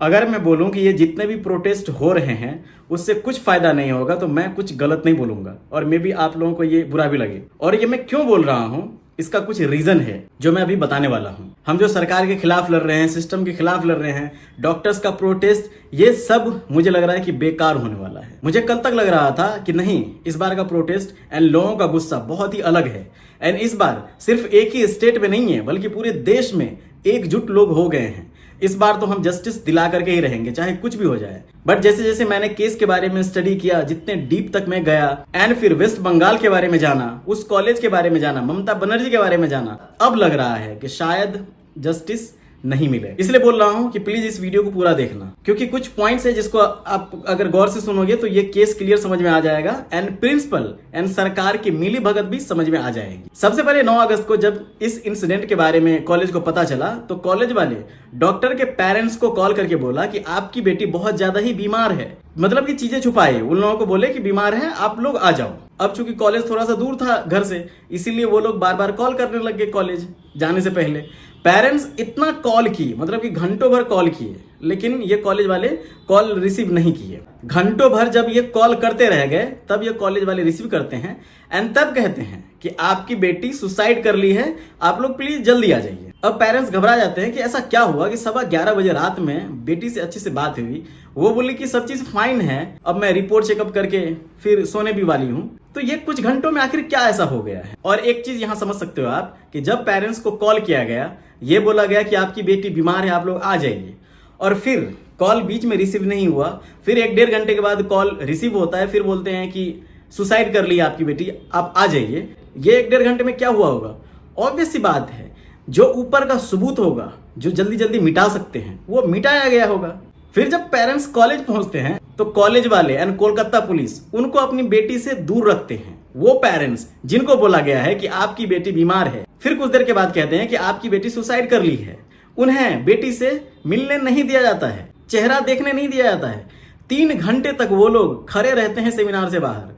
अगर मैं बोलूं कि ये जितने भी प्रोटेस्ट हो रहे हैं उससे कुछ फायदा नहीं होगा तो मैं कुछ गलत नहीं बोलूंगा, और मे बी आप लोगों को ये बुरा भी लगे। और ये मैं क्यों बोल रहा हूं, इसका कुछ रीजन है जो मैं अभी बताने वाला हूं। हम जो सरकार के खिलाफ लड़ रहे हैं, सिस्टम के खिलाफ लड़ रहे हैं, डॉक्टर्स का प्रोटेस्ट, ये सब मुझे लग रहा है कि बेकार होने वाला है। मुझे कल तक लग रहा था कि नहीं, इस बार का प्रोटेस्ट एंड लोगों का गुस्सा बहुत ही अलग है। एंड इस बार सिर्फ एक ही स्टेट में नहीं है बल्कि पूरे देश में एकजुट लोग हो गए हैं। इस बार तो हम जस्टिस दिला करके ही रहेंगे, चाहे कुछ भी हो जाए। बट जैसे जैसे मैंने केस के बारे में स्टडी किया, जितने डीप तक मैं गया, एंड फिर वेस्ट बंगाल के बारे में जाना, उस कॉलेज के बारे में जाना, ममता बनर्जी के बारे में जाना, अब लग रहा है कि शायद जस्टिस नहीं मिले। इसलिए बोल रहा हूं कि प्लीज इस वीडियो को पूरा देखना, क्योंकि कुछ पॉइंट्स है जिसको आप अगर गौर से सुनोगे तो ये केस क्लियर समझ में आ जाएगा, एंड प्रिंसिपल एंड सरकार की मिली भगत भी समझ में आ जाएगी। सबसे पहले 9 अगस्त को जब इस इंसिडेंट के बारे में कॉलेज को पता चला तो कॉलेज वाले डॉक्टर के पेरेंट्स को कॉल करके बोला कि आपकी बेटी बहुत ज्यादा ही बीमार है। मतलब कि चीजें छुपाए, उन लोगों को बोले कि बीमार है, आप लोग आ जाओ। अब चूंकि कॉलेज थोड़ा सा दूर था घर से, इसीलिए वो लोग बार बार कॉल करने लग गए कॉलेज जाने से पहले। पेरेंट्स इतना कॉल किए, मतलब कि घंटों भर कॉल किए, लेकिन ये कॉलेज वाले कॉल रिसीव नहीं किए। घंटों भर जब ये कॉल करते रह गए तब ये कॉलेज वाले रिसीव करते हैं एंड तब कहते हैं कि आपकी बेटी सुसाइड कर ली है, आप लोग प्लीज जल्दी आ जाइए। अब पेरेंट्स घबरा जाते हैं कि ऐसा क्या हुआ कि 11:15 बजे रात में बेटी से अच्छी से बात हुई, वो बोली कि सब चीज फाइन है, अब मैं रिपोर्ट चेकअप करके फिर सोने भी वाली हूँ। तो ये कुछ घंटों में आखिर क्या ऐसा हो गया है। और एक चीज यहाँ समझ सकते हो आप कि जब पेरेंट्स को कॉल किया गया, ये बोला गया कि आपकी बेटी बीमार है, आप लोग आ जाइए, और फिर कॉल बीच में रिसीव नहीं हुआ, फिर 1-1.5 घंटे के बाद कॉल रिसीव होता है, फिर बोलते हैं कि सुसाइड कर ली आपकी बेटी, आप आ जाइए। ये 1-1.5 घंटे में क्या हुआ होगा? ऑब्वियस सी बात है, जो ऊपर का सबूत होगा, जो जल्दी जल्दी मिटा सकते हैं, वो मिटाया गया होगा। फिर जब पेरेंट्स कॉलेज पहुंचते हैं तो कॉलेज वाले एंड कोलकाता पुलिस उनको अपनी बेटी से दूर रखते हैं। वो पेरेंट्स जिनको बोला गया है कि आपकी बेटी बीमार है, फिर कुछ देर के बाद कहते हैं कि आपकी बेटी सुसाइड कर ली है, उन्हें बेटी से मिलने नहीं दिया जाता है, चेहरा देखने नहीं दिया जाता है। 3 घंटे तक वो लोग खड़े रहते हैं सेमिनार से बाहर,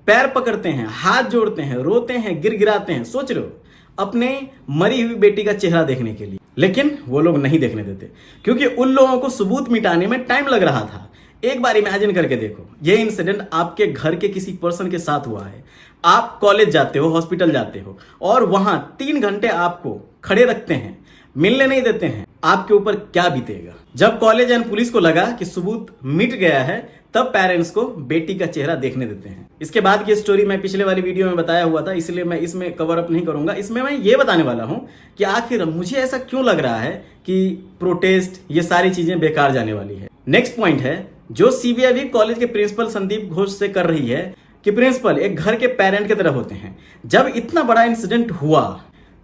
पैर पकड़ते हैं, हाथ जोड़ते हैं, रोते हैं, गिड़गिड़ाते हैं, सोच रहे हो, अपने मरी हुई बेटी का चेहरा देखने के लिए। लेकिन वो लोग नहीं देखने देते, क्योंकि उन लोगों को सबूत मिटाने में टाइम लग रहा था। एक बार इमेजिन करके देखो, ये इंसिडेंट आपके घर के किसी पर्सन के साथ हुआ है। आप कॉलेज जाते हो, हॉस्पिटल जाते हो, और वहां 3 घंटे आपको खड़े रखते हैं, मिलने नहीं देते हैं, आपके ऊपर क्या बीतेगा। जब कॉलेज एंड पुलिस को लगा कि सबूत मिट गया है, तब पेरेंट्स को बेटी का चेहरा देखने देते हैं। इसके बाद की स्टोरी मैं पिछले वाली वीडियो में बताया हुआ था, इसलिए मैं इसमें कवर अप नहीं करूंगा। इसमें मैं ये बताने वाला हूं कि आखिर मुझे ऐसा क्यों लग रहा है कि प्रोटेस्ट, ये सारी चीजें बेकार जाने वाली है। नेक्स्ट पॉइंट है जो सीबीआई भी कॉलेज के प्रिंसिपल संदीप घोष से कर रही है कि प्रिंसिपल एक घर के पेरेंट की तरह होते हैं। जब इतना बड़ा इंसिडेंट हुआ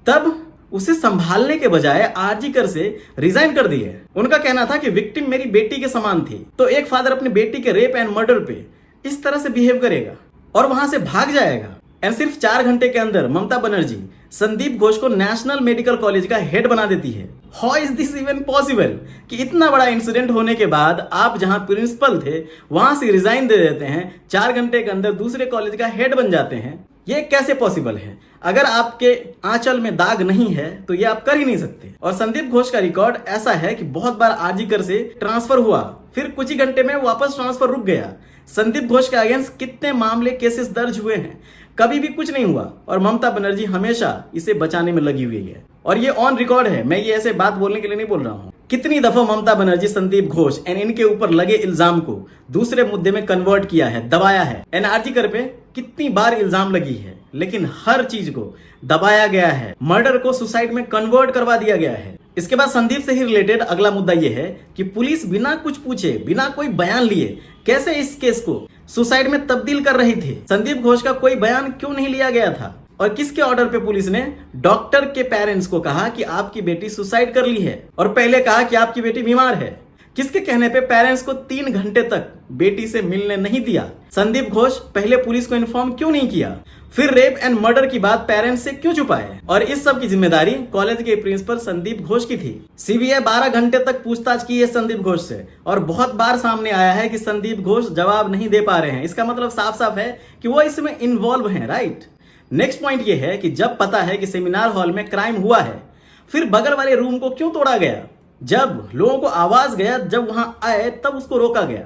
तब उसे संभालने के बजाय आरजीकर से रिजाइन कर दिए। उनका कहना था कि विक्टिम मेरी बेटी के समान थी, तो एक फादर अपनी बेटी के रेप एंड मर्डर पे इस तरह से बिहेव करेगा और वहां से भाग जाएगा। एंड सिर्फ 4 घंटे के अंदर ममता बनर्जी संदीप घोष को नेशनल मेडिकल कॉलेज का हेड बना देती है। How is this even possible कि इतना बड़ा इंसिडेंट होने के बाद आप जहां प्रिंसिपल थे वहां से रिजाइन दे देते हैं, 4 घंटे के अंदर दूसरे कॉलेज का हेड बन जाते हैं? ये कैसे पॉसिबल है? अगर आपके आंचल में दाग नहीं है तो ये आप कर ही नहीं सकते। और संदीप घोष का रिकॉर्ड ऐसा है कि बहुत बार आरजीकर से ट्रांसफर हुआ, फिर कुछ ही घंटे में वापस ट्रांसफर रुक गया। संदीप घोष के अगेंस्ट कितने मामले, केसेस दर्ज हुए हैं, कभी भी कुछ नहीं हुआ, और ममता बनर्जी हमेशा इसे बचाने में लगी हुई है। और ये ऑन रिकॉर्ड है, मैं ये ऐसे बात बोलने के लिए नहीं बोल रहा हूं। कितनी दफा ममता बनर्जी संदीप घोष एंड इनके ऊपर लगे इल्जाम को दूसरे मुद्दे में कन्वर्ट किया है, दबाया है। एनआरजी पे कितनी बार इल्जाम लगी है, लेकिन हर चीज को दबाया गया है, मर्डर को सुसाइड में कन्वर्ट करवा दिया गया है। इसके बाद संदीप से ही रिलेटेड अगला मुद्दा यह है कि पुलिस बिना कुछ पूछे, बिना कोई बयान लिए कैसे इस केस को सुसाइड में तब्दील कर रही थी। संदीप घोष का कोई बयान क्यों नहीं लिया गया था? और किसके ऑर्डर पे पुलिस ने डॉक्टर के पेरेंट्स को कहा कि आपकी बेटी सुसाइड कर ली है, और पहले कहा कि आपकी बेटी बीमार है? किसके कहने पे पेरेंट्स को 3 घंटे तक बेटी से मिलने नहीं दिया? संदीप घोष पहले पुलिस को इन्फॉर्म क्यों नहीं किया? फिर रेप एंड मर्डर की बात पेरेंट्स से क्यों छुपाए? और इस सब की जिम्मेदारी कॉलेज के प्रिंसिपल संदीप घोष की थी। सीबीआई 12 घंटे तक पूछताछ की है संदीप घोष से, और बहुत बार सामने आया है कि संदीप घोष जवाब नहीं दे पा रहे हैं। इसका मतलब साफ साफ है कि वो इसमें इन्वॉल्व हैं, राइट? नेक्स्ट पॉइंट ये है कि जब पता है कि सेमिनार हॉल में क्राइम हुआ है, फिर बगल वाले रूम को क्यों तोड़ा गया? जब लोगों को आवाज गया, जब वहां आए तब उसको रोका गया।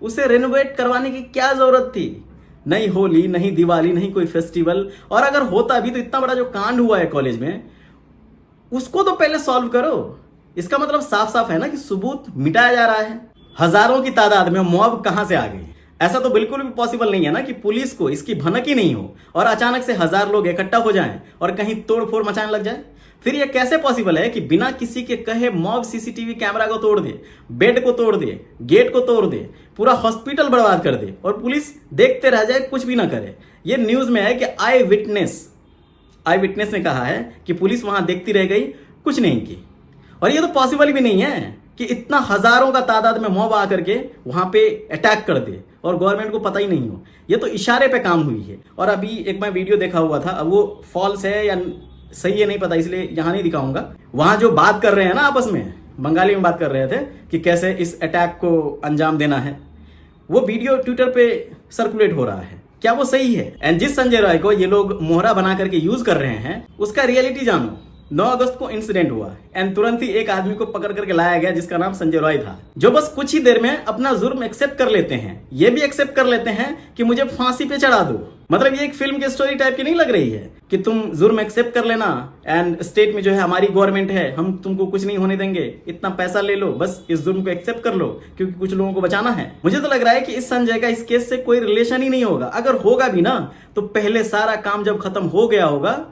उसे रेनोवेट करवाने की क्या जरूरत थी? नहीं होली, नहीं दिवाली, नहीं कोई फेस्टिवल। और अगर होता भी तो इतना बड़ा जो कांड हुआ है कॉलेज में, उसको तो पहले सॉल्व करो। इसका मतलब साफ साफ है ना कि सबूत मिटाया जा रहा है। हजारों की तादाद में मॉब कहां से आ गई? ऐसा तो बिल्कुल भी पॉसिबल नहीं है ना कि पुलिस को इसकी भनक ही नहीं हो और अचानक से 1000 लोग इकट्ठा हो जाएं और कहीं तोड़फोड़ मचाने लग जाए। फिर यह कैसे पॉसिबल है कि बिना किसी के कहे मॉब सीसीटीवी कैमरा को तोड़ दे, बेड को तोड़ दे, गेट को तोड़ दे, पूरा हॉस्पिटल बर्बाद कर दे और पुलिस देखते रह जाए, कुछ भी ना करे? ये न्यूज में है कि आई विटनेस ने कहा है कि पुलिस वहां देखती रह गई, कुछ नहीं की। और ये तो पॉसिबल भी नहीं है कि इतना हजारों का तादाद में मॉब आकर के वहां पे अटैक कर दे और गवर्नमेंट को पता ही नहीं हो। ये तो इशारे पे काम हुई है। और अभी एक मैं वीडियो देखा हुआ था, अब वो फॉल्स है या सही है नहीं पता, इसलिए यहां नहीं दिखाऊंगा। वहां जो बात कर रहे हैं ना आपस में, बंगाली में बात कर रहे थे कि कैसे इस अटैक को अंजाम देना है, वो वीडियो ट्विटर पे सर्कुलेट हो रहा है। क्या वो सही है? एंड जिस संजय रॉय को ये लोग मोहरा बना करके यूज कर रहे हैं, उसका रियलिटी जानो। 9 अगस्त को इंसिडेंट हुआ एंड तुरंत ही एक आदमी को पकड़ करके लाया गया जिसका नाम संजय रॉय था, जो बस कुछ ही देर में अपना जुर्म एक्सेप्ट कर लेते हैं। ये भी एक्सेप्ट कर लेते हैं कि मुझे फांसी पे चढ़ा दो। मतलब ये एक फिल्म की स्टोरी टाइप की नहीं लग रही है कि तुम जुर्म एक्सेप्ट कर लेना एंड स्टेट में जो है हमारी गवर्नमेंट है, हम तुमको कुछ नहीं होने देंगे, इतना पैसा ले लो, बस इस जुर्म को एक्सेप्ट कर लो क्योंकि कुछ लोगों को बचाना है। मुझे तो लग रहा है कि इस संजय का इस केस से कोई रिलेशन ही नहीं होगा। अगर होगा भी ना तो पहले सारा काम जब खत्म हो गया होगा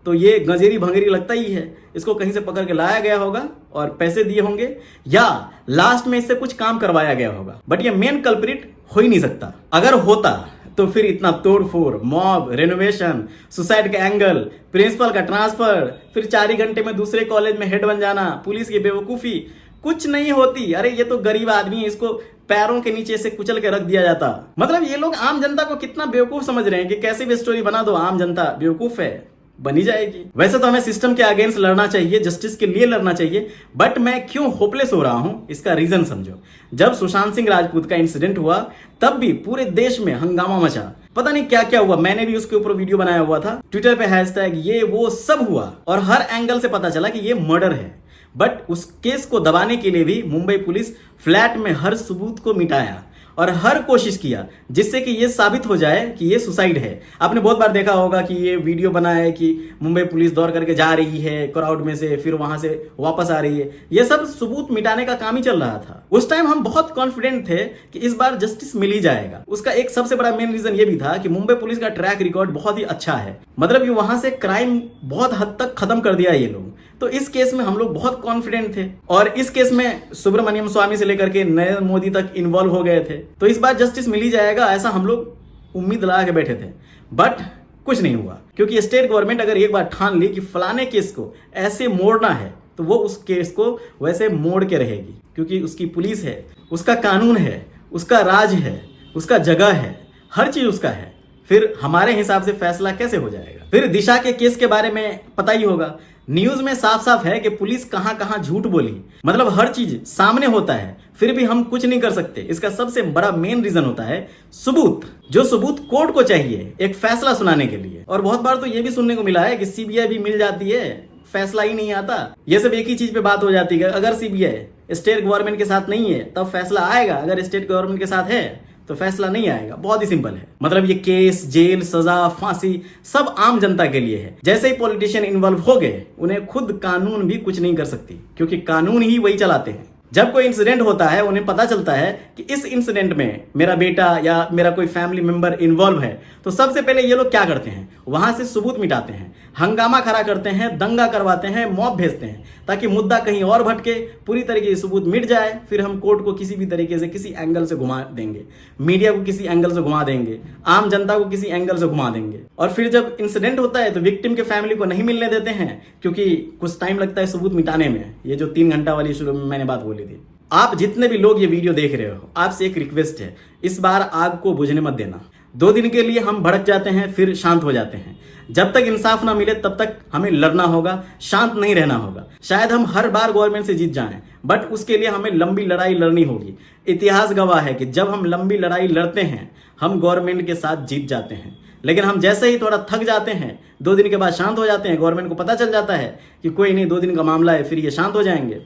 तो ये गंजेरी भंगेरी लगता ही है, इसको कहीं से पकड़ के लाया गया होगा और पैसे दिए होंगे या लास्ट में इससे कुछ काम करवाया गया होगा। बट ये मेन कल्प्रिट हो ही नहीं सकता। अगर होता तो फिर इतना तोड़फोड़, मॉब, रेनोवेशन, सुसाइड का एंगल, प्रिंसिपल का ट्रांसफर, फिर 4 ही घंटे में दूसरे कॉलेज में हेड बन जाना, पुलिस की बेवकूफी, कुछ नहीं होती। अरे ये तो गरीब आदमी है, इसको पैरों के नीचे से कुचल के रख दिया जाता। मतलब ये लोग आम जनता को कितना बेवकूफ समझ रहे हैं कि कैसे भी स्टोरी बना दो, आम जनता बेवकूफ है, बनी जाएगी। वैसे तो हमें सिस्टम के अगेंस्ट लड़ना चाहिए, जस्टिस के लिए लड़ना चाहिए, बट मैं क्यों होपलेस हो रहा हूं इसका रीजन समझो। जब सुशांत सिंह राजपूत का इंसिडेंट हुआ तब भी पूरे देश में हंगामा मचा, पता नहीं क्या क्या हुआ। मैंने भी उसके ऊपर वीडियो बनाया हुआ था, ट्विटर पे हैशटैग ये वो सब हुआ और हर एंगल से पता चला कि ये मर्डर है। बट उस केस को दबाने के लिए भी मुंबई पुलिस फ्लैट में हर सबूत को मिटाया और हर कोशिश किया जिससे कि ये साबित हो जाए कि ये सुसाइड है। आपने बहुत बार देखा होगा कि ये वीडियो बना है कि मुंबई पुलिस दौड़ करके जा रही है क्राउड में से, फिर वहां से वापस आ रही है। ये सब सबूत मिटाने का काम ही चल रहा था। उस टाइम हम बहुत कॉन्फिडेंट थे कि इस बार जस्टिस मिल ही जाएगा। उसका एक सबसे बड़ा मेन रीजन ये भी था कि मुंबई पुलिस का ट्रैक रिकॉर्ड बहुत ही अच्छा है। मतलब ये वहां से क्राइम बहुत हद तक खत्म कर दिया ये लोग। तो इस केस में हम लोग बहुत कॉन्फिडेंट थे और इस केस में सुब्रमण्यम स्वामी से लेकर के नरेंद्र मोदी तक इन्वॉल्व हो गए थे। तो इस बार जस्टिस मिल ही जाएगा ऐसा हम लोग उम्मीद लगा के बैठे थे। बट कुछ नहीं हुआ क्योंकि स्टेट गवर्नमेंट अगर एक बार ठान ली कि फलाने केस को ऐसे मोड़ना है तो वो उस केस को वैसे मोड़ के रहेगी, क्योंकि उसकी पुलिस है, उसका कानून है, उसका राज है, उसका जगह है, हर चीज उसका है। फिर हमारे हिसाब से फैसला कैसे हो जाएगा? फिर दिशा के केस के बारे में पता ही होगा, न्यूज में साफ साफ है कि पुलिस कहां कहां झूठ बोली। मतलब हर चीज सामने होता है फिर भी हम कुछ नहीं कर सकते। इसका सबसे बड़ा मेन रीजन होता है सबूत, जो सबूत कोर्ट को चाहिए एक फैसला सुनाने के लिए। और बहुत बार तो ये भी सुनने को मिला है कि सीबीआई भी मिल जाती है, फैसला ही नहीं आता। ये सब एक ही चीज पे बात हो जाती है, अगर सीबीआई स्टेट गवर्नमेंट के साथ नहीं है तब फैसला आएगा, अगर स्टेट गवर्नमेंट के साथ है तो फैसला नहीं आएगा। बहुत ही सिंपल है। मतलब ये केस, जेल, सजा, फांसी सब आम जनता के लिए है। जैसे ही पॉलिटिशियन इन्वॉल्व हो गए उन्हें खुद कानून भी कुछ नहीं कर सकती, क्योंकि कानून ही वही चलाते हैं। जब कोई इंसिडेंट होता है उन्हें पता चलता है कि इस इंसिडेंट में मेरा बेटा या मेरा कोई फैमिली मेंबर इन्वॉल्व है, तो सबसे पहले ये लोग क्या करते हैं, वहां से सबूत मिटाते हैं, हंगामा खड़ा करते हैं, दंगा करवाते हैं, मॉब भेजते हैं ताकि मुद्दा कहीं और भटके, पूरी तरीके से सबूत मिट जाए। फिर हम कोर्ट को किसी भी तरीके से किसी एंगल से घुमा देंगे, मीडिया को किसी एंगल से घुमा देंगे, आम जनता को किसी एंगल से घुमा देंगे। और फिर जब इंसिडेंट होता है तो विक्टिम के फैमिली को नहीं मिलने देते हैं, क्योंकि कुछ टाइम लगता है सबूत मिटाने में। ये जो 3 घंटा वाली शुरू में मैंने बात बोली थी। आप जितने भी लोग ये वीडियो देख रहे हो, आपसे एक रिक्वेस्ट है, इस बार आग को बुझने मत देना। 2 दिन के लिए हम भड़क जाते हैं फिर शांत हो जाते हैं। जब तक इंसाफ ना मिले तब तक हमें लड़ना होगा, शांत नहीं रहना होगा। शायद हम हर बार गवर्नमेंट से जीत जाएं, बट उसके लिए हमें लंबी लड़ाई लड़नी होगी। इतिहास गवाह है कि जब हम लंबी लड़ाई लड़ते हैं हम गवर्नमेंट के साथ जीत जाते हैं। लेकिन हम जैसे ही थोड़ा थक जाते हैं, 2 दिन के बाद शांत हो जाते हैं, गवर्नमेंट को पता चल जाता है कि कोई नहीं 2 दिन का मामला है, फिर ये शांत हो जाएंगे।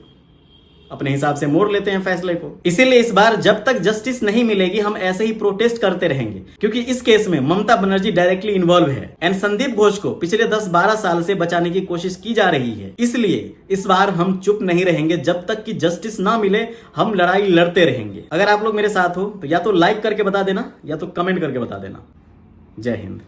अपने हिसाब से मोड़ लेते हैं फैसले को। इसीलिए इस बार जब तक जस्टिस नहीं मिलेगी हम ऐसे ही प्रोटेस्ट करते रहेंगे, क्योंकि इस केस में ममता बनर्जी डायरेक्टली इन्वॉल्व है एंड संदीप घोष को पिछले 10-12 साल से बचाने की कोशिश की जा रही है। इसलिए इस बार हम चुप नहीं रहेंगे, जब तक कि जस्टिस ना मिले हम लड़ाई लड़ते रहेंगे। अगर आप लोग मेरे साथ हो तो या तो लाइक करके बता देना या तो कमेंट करके बता देना। जय हिंद।